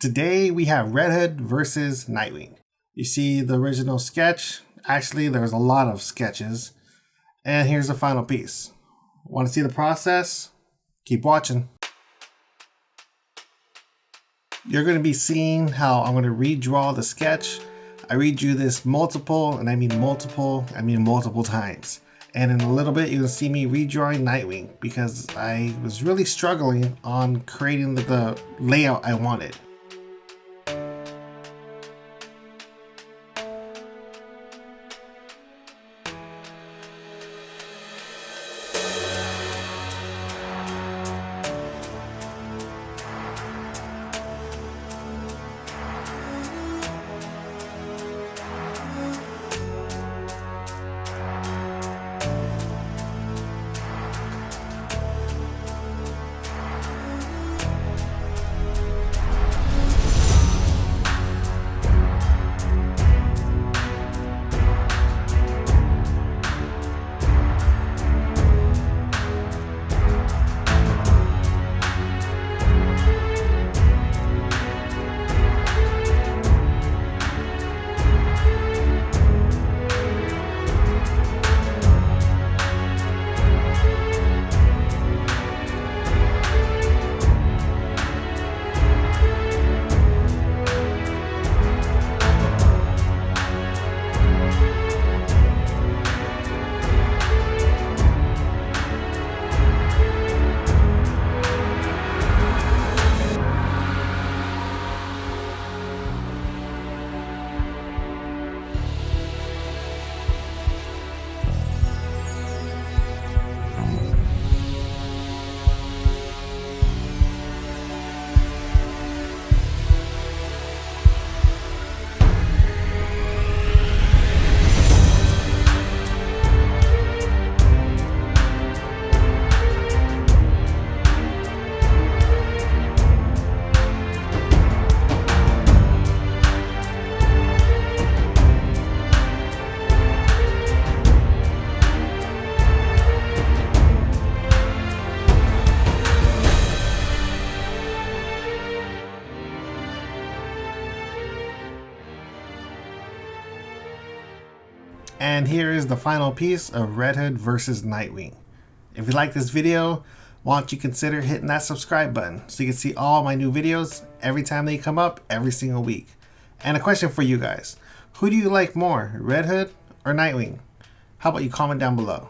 Today we have Red Hood versus Nightwing. You see the original sketch. Actually, there's a lot of sketches. And here's the final piece. Want to see the process? Keep watching. You're going to be seeing how I'm going to redraw the sketch. I redrew this multiple times. And in a little bit, you're going to see me redrawing Nightwing because I was really struggling on creating the layout I wanted. And here is the final piece of Red Hood versus Nightwing. If you like this video, why don't you consider hitting that subscribe button so you can see all my new videos every time they come up every single week. And a question for you guys. Who do you like more, Red Hood or Nightwing? How about you comment down below?